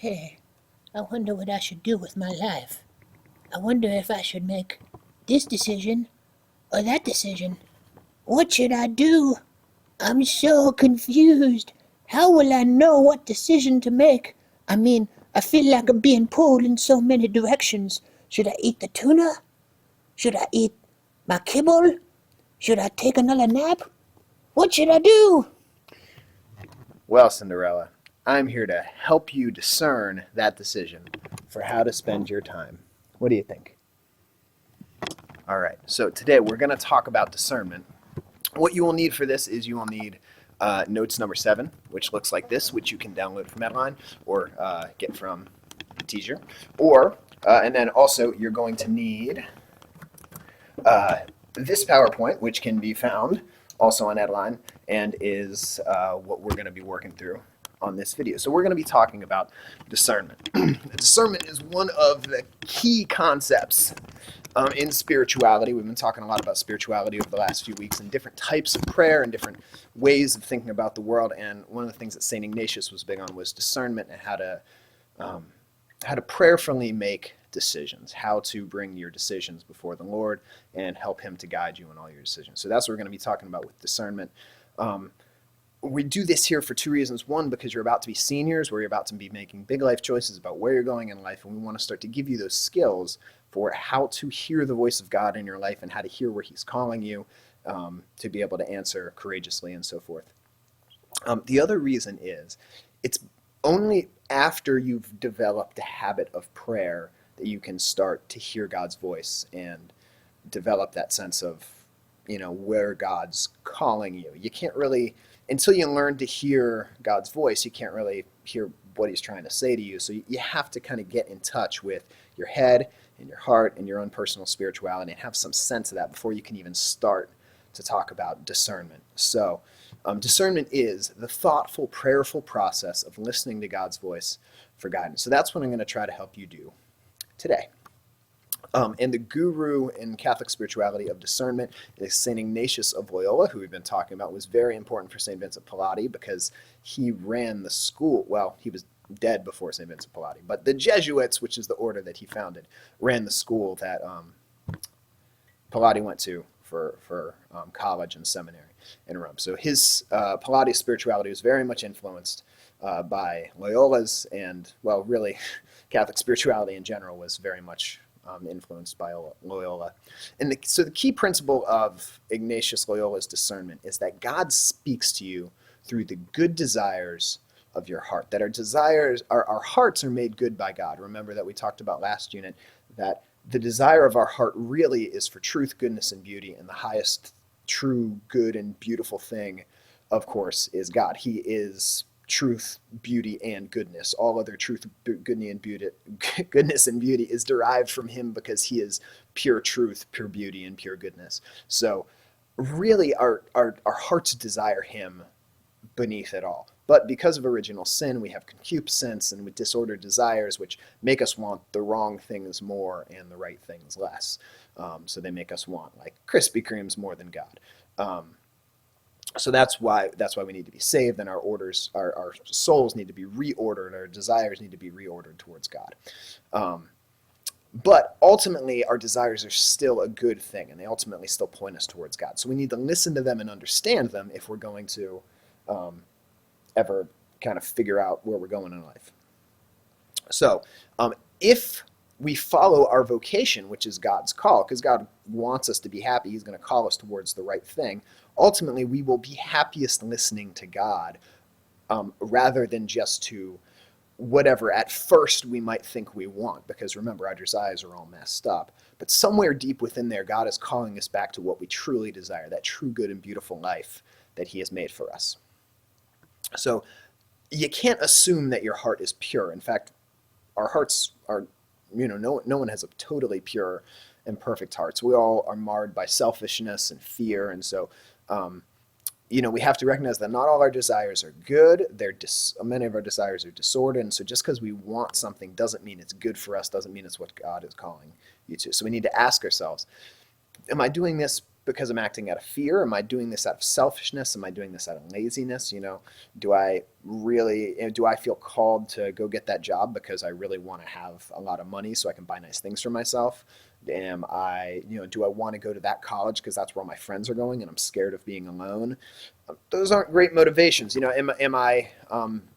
Hey, I wonder what I should do with my life. I wonder if I should make this decision or that decision. What should I do? I'm so confused. How will I know what decision to make? I mean, I feel like I'm being pulled in so many directions. Should I eat the tuna? Should I eat my kibble? Should I take another nap? What should I do? Well, Cinderella, I'm here to help you discern that decision for how to spend your time. What do you think? All right, so today we're going to talk about discernment. What you will need for this is you will need notes number 7, which looks like this, which you can download from Medline or get from Teaser. And then also you're going to need this PowerPoint, which can be found also on Edline and is what we're going to be working through on this video. So we're going to be talking about discernment. Discernment is one of the key concepts in spirituality. We've been talking a lot about spirituality over the last few weeks and different types of prayer and different ways of thinking about the world. And one of the things that St. Ignatius was big on was discernment and how to prayerfully make decisions, how to bring your decisions before the Lord and help him to guide you in all your decisions. So that's what we're going to be talking about with discernment. We do this here for 2 reasons. One, because you're about to be seniors, where you're about to be making big life choices about where you're going in life, and we want to start to give you those skills for how to hear the voice of God in your life and how to hear where he's calling you, to be able to answer courageously and so forth. The other reason is it's only after you've developed a habit of prayer that you can start to hear God's voice and develop that sense of, where God's calling you. You can't really, until you learn to hear God's voice, you can't really hear what he's trying to say to you. So you have to kind of get in touch with your head and your heart and your own personal spirituality and have some sense of that before you can even start to talk about discernment. So discernment is the thoughtful, prayerful process of listening to God's voice for guidance. So that's what I'm going to try to help you do today. And the guru in Catholic spirituality of discernment is St. Ignatius of Loyola, who we've been talking about, was very important for St. Vincent Pallotti because he ran the school. Well, he was dead before St. Vincent Pallotti, but the Jesuits, which is the order that he founded, ran the school that Pallotti went to for college and seminary in Rome. So his Pallotti's spirituality was very much influenced by Loyola's, and, well, really, Catholic spirituality in general was very much influenced by Loyola. And so the key principle of Ignatius Loyola's discernment is that God speaks to you through the good desires of your heart, that our hearts are made good by God. Remember that we talked about last unit that the desire of our heart really is for truth, goodness, and beauty, and the highest true, good, and beautiful thing, of course, is God. He is truth, beauty, and goodness. All other truth, goodness, and beauty is derived from him because he is pure truth, pure beauty, and pure goodness. So really our hearts desire him beneath it all. But because of original sin, we have concupiscence and with disordered desires, which make us want the wrong things more and the right things less. So they make us want like Krispy Kremes more than God. So that's why we need to be saved, and our souls need to be reordered, our desires need to be reordered towards God. But ultimately, our desires are still a good thing, and they ultimately still point us towards God. So we need to listen to them and understand them if we're going to ever kind of figure out where we're going in life. So if we follow our vocation, which is God's call, because God wants us to be happy, he's going to call us towards the right thing, ultimately we will be happiest listening to God rather than just to whatever at first we might think we want, because remember, our desires are all messed up. But somewhere deep within there, God is calling us back to what we truly desire, that true, good, and beautiful life that he has made for us. So you can't assume that your heart is pure. In fact, our hearts are, no one has a totally pure and perfect heart. So we all are marred by selfishness and fear. And so, we have to recognize that not all our desires are good. Many of our desires are disordered. And so just because we want something doesn't mean it's good for us, doesn't mean it's what God is calling you to. So we need to ask ourselves, am I doing this because I'm acting out of fear? Am I doing this out of selfishness? Am I doing this out of laziness? Do I feel called to go get that job because I really want to have a lot of money so I can buy nice things for myself? Do I want to go to that college because that's where all my friends are going and I'm scared of being alone? Those aren't great motivations. Am I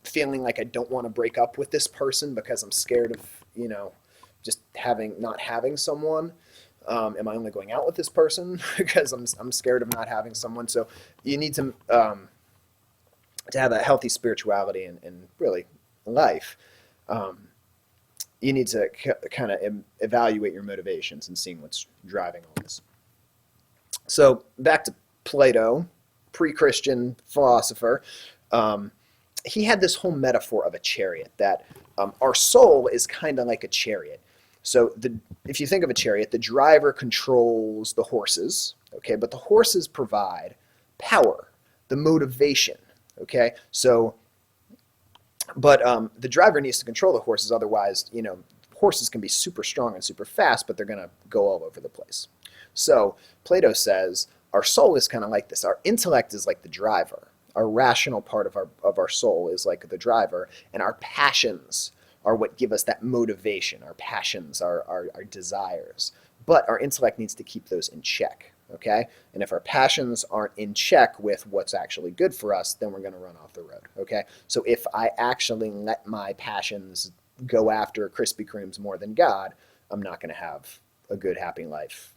feeling like I don't want to break up with this person because I'm scared of, just not having someone? Am I only going out with this person because I'm scared of not having someone? So you need to have a healthy spirituality and really life. You need to kind of evaluate your motivations and seeing what's driving all this. So back to Plato, pre-Christian philosopher. He had this whole metaphor of a chariot, that our soul is kind of like a chariot. So if you think of a chariot, the driver controls the horses, okay? But the horses provide power, the motivation, okay? But the driver needs to control the horses. Otherwise, horses can be super strong and super fast, but they're going to go all over the place. So Plato says our soul is kind of like this. Our intellect is like the driver. Our rational part of our soul is like the driver, and our passions are what give us that motivation. Our passions, our desires. But our intellect needs to keep those in check, okay? And if our passions aren't in check with what's actually good for us, then we're going to run off the road, okay? So if I actually let my passions go after Krispy Kremes more than God, I'm not going to have a good, happy life,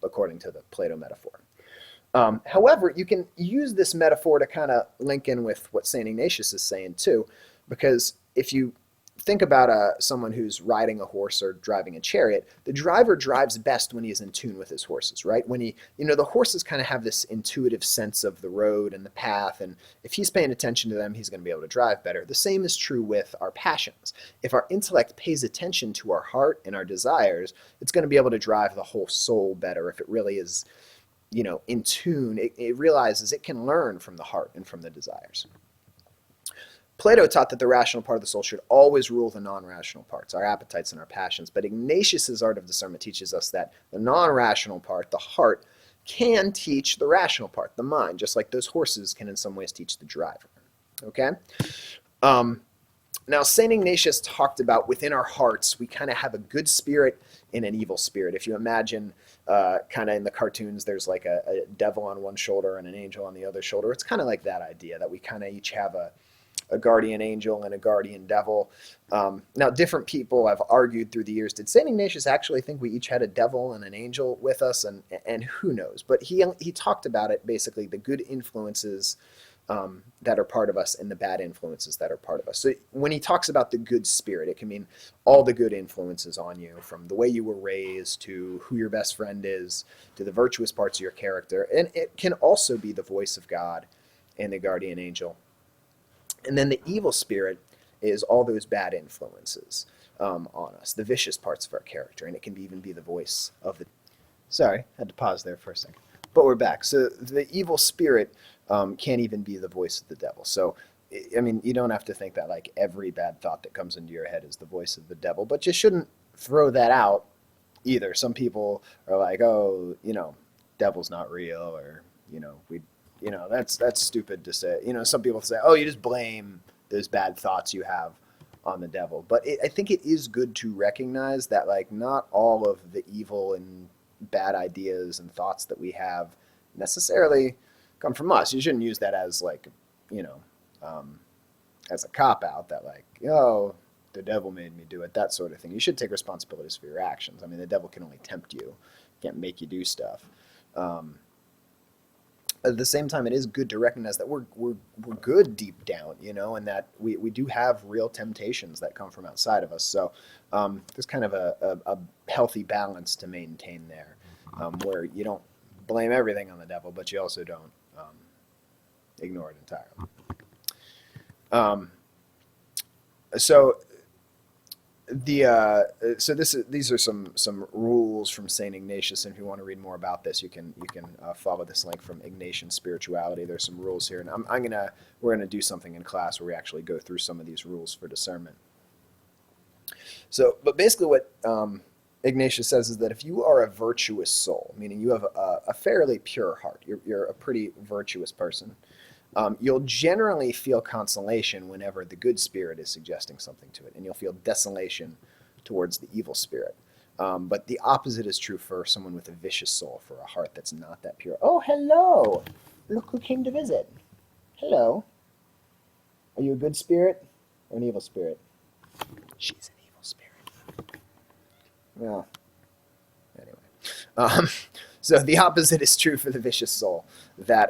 according to the Plato metaphor. However, you can use this metaphor to kind of link in with what St. Ignatius is saying too, because if you think about someone who's riding a horse or driving a chariot, the driver drives best when he is in tune with his horses, right? When the horses kind of have this intuitive sense of the road and the path, and if he's paying attention to them, he's going to be able to drive better. The same is true with our passions. If our intellect pays attention to our heart and our desires, it's going to be able to drive the whole soul better. If it really is, in tune, it realizes it can learn from the heart and from the desires. Plato taught that the rational part of the soul should always rule the non-rational parts, our appetites and our passions. But Ignatius's art of discernment teaches us that the non-rational part, the heart, can teach the rational part, the mind, just like those horses can in some ways teach the driver. Okay? Now, St. Ignatius talked about within our hearts, we kind of have a good spirit and an evil spirit. If you imagine kind of in the cartoons, there's like a devil on one shoulder and an angel on the other shoulder. It's kind of like that idea that we kind of each have a guardian angel and a guardian devil. Now, different people have argued through the years, did St. Ignatius actually think we each had a devil and an angel with us? And who knows? But he talked about it, basically, the good influences that are part of us and the bad influences that are part of us. So when he talks about the good spirit, it can mean all the good influences on you, from the way you were raised to who your best friend is, to the virtuous parts of your character. And it can also be the voice of God and the guardian angel. And then the evil spirit is all those bad influences on us, the vicious parts of our character. And it can even be the voice of the... Sorry, had to pause there for a second. But we're back. So the evil spirit can't even be the voice of the devil. So, I mean, you don't have to think that like every bad thought that comes into your head is the voice of the devil. But you shouldn't throw that out either. Some people are like, oh, devil's not real, or, that's stupid to say. Some people say, oh, you just blame those bad thoughts you have on the devil. But I think it is good to recognize that, like, not all of the evil and bad ideas and thoughts that we have necessarily come from us. You shouldn't use that as, like, as a cop-out that, like, oh, the devil made me do it, that sort of thing. You should take responsibilities for your actions. I mean, the devil can only tempt you, can't make you do stuff. At the same time, it is good to recognize that we're good deep down, and that we do have real temptations that come from outside of us. So there's kind of a healthy balance to maintain there, where you don't blame everything on the devil, but you also don't ignore it entirely. These are some rules from St. Ignatius, and if you want to read more about this, you can follow this link from Ignatian Spirituality. There's some rules here, and we're gonna do something in class where we actually go through some of these rules for discernment. So, but basically, what Ignatius says is that if you are a virtuous soul, meaning you have a fairly pure heart, you're a pretty virtuous person, you'll generally feel consolation whenever the good spirit is suggesting something to it, and you'll feel desolation towards the evil spirit. But the opposite is true for someone with a vicious soul, for a heart that's not that pure. Oh, hello! Look who came to visit. Hello. Are you a good spirit or an evil spirit? She's an evil spirit. Well, anyway. So the opposite is true for the vicious soul. That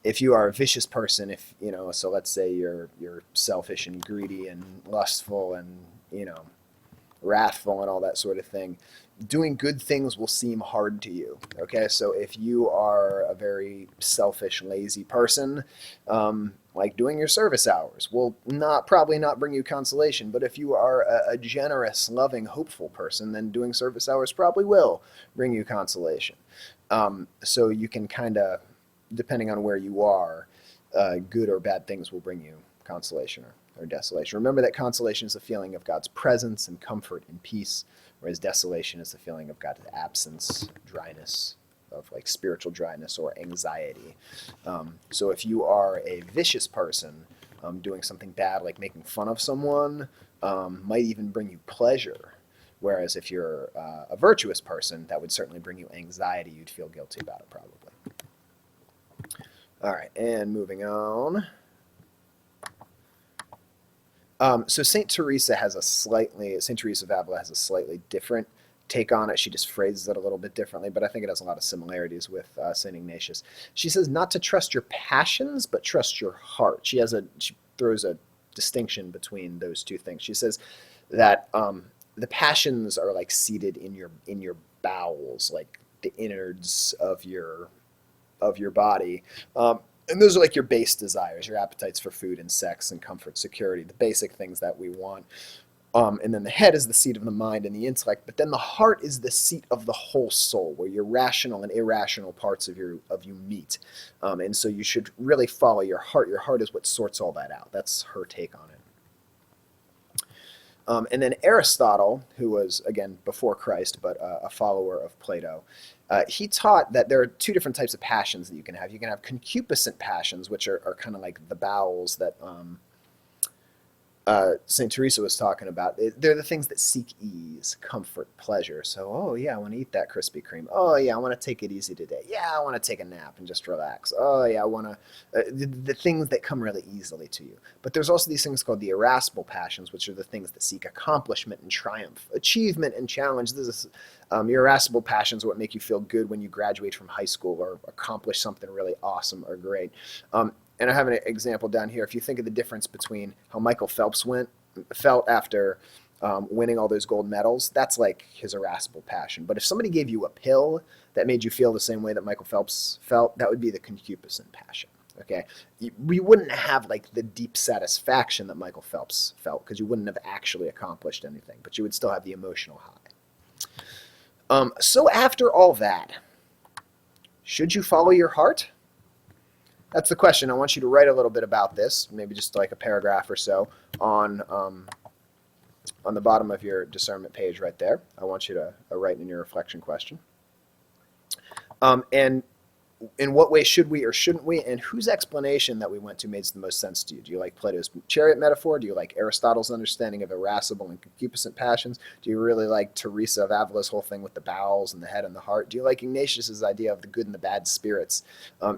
if you are a vicious person, if so let's say you're selfish and greedy and lustful and wrathful and all that sort of thing, doing good things will seem hard to you. Okay, so if you are a very selfish, lazy person, like doing your service hours will probably not bring you consolation. But if you are a generous, loving, hopeful person, then doing service hours probably will bring you consolation. So you can kind of, depending on where you are, good or bad things will bring you consolation or desolation. Remember that consolation is the feeling of God's presence and comfort and peace, whereas desolation is the feeling of God's absence, dryness, of like spiritual dryness or anxiety. So if you are a vicious person, doing something bad like making fun of someone might even bring you pleasure. Whereas if you're a virtuous person, that would certainly bring you anxiety. You'd feel guilty about it probably. All right, and moving on. So St. Teresa of Avila has a slightly different take on it. She just phrases it a little bit differently, but I think it has a lot of similarities with St. Ignatius. She says not to trust your passions, but trust your heart. She throws a distinction between those two things. She says that the passions are like seated in your bowels, like the innards of your body. And those are like your base desires, your appetites for food and sex and comfort, security, the basic things that we want. And then the head is the seat of the mind and the intellect, but then the heart is the seat of the whole soul, where your rational and irrational parts of you meet. And so you should really follow your heart. Your heart is what sorts all that out. That's her take on it. And then Aristotle, who was, again, before Christ, but a follower of Plato, he taught that there are two different types of passions that you can have. You can have concupiscent passions, which are kind of like the bowels that St. Teresa was talking about. They're the things that seek ease, comfort, pleasure. So, oh yeah, I want to eat that Krispy Kreme. Oh yeah, I want to take it easy today. Yeah, I want to take a nap and just relax. Oh yeah, I want to, the things that come really easily to you. But there's also these things called the irascible passions, which are the things that seek accomplishment and triumph, achievement and challenge. This is, your irascible passions are what make you feel good when you graduate from high school or accomplish something really awesome or great. And I have an example down here. If you think of the difference between how Michael Phelps felt after winning all those gold medals, that's like his irascible passion. But if somebody gave you a pill that made you feel the same way that Michael Phelps felt, that would be the concupiscent passion. Okay, we wouldn't have like the deep satisfaction that Michael Phelps felt, because you wouldn't have actually accomplished anything, but you would still have the emotional high. So after all that, should you follow your heart? That's the question. I want you to write a little bit about this, maybe just like a paragraph or so on the bottom of your discernment page right there. I want you to write in your reflection question. And in what way should we or shouldn't we, and whose explanation that we went to makes the most sense to you? Do you like Plato's chariot metaphor? Do you like Aristotle's understanding of irascible and concupiscent passions? Do you really like Teresa of Avila's whole thing with the bowels and the head and the heart? Do you like Ignatius's idea of the good and the bad spirits?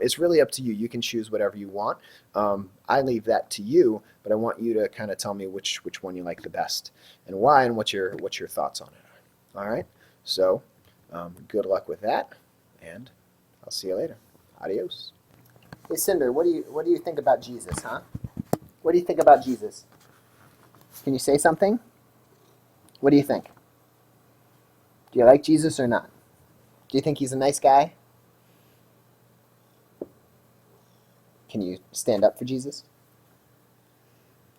It's really up to you. You can choose whatever you want. I leave that to you, but I want you to kind of tell me which one you like the best and why, and what your thoughts on it are. All right? So good luck with that, and I'll see you later. Adios. Hey Cinder, what do you think about Jesus, huh? What do you think about Jesus? Can you say something? What do you think? Do you like Jesus or not? Do you think he's a nice guy? Can you stand up for Jesus?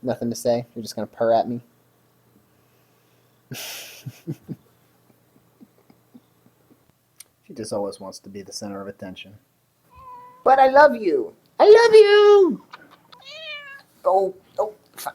Nothing to say? You're just going to purr at me? She just always wants to be the center of attention. But I love you. I love you. Oh, fine.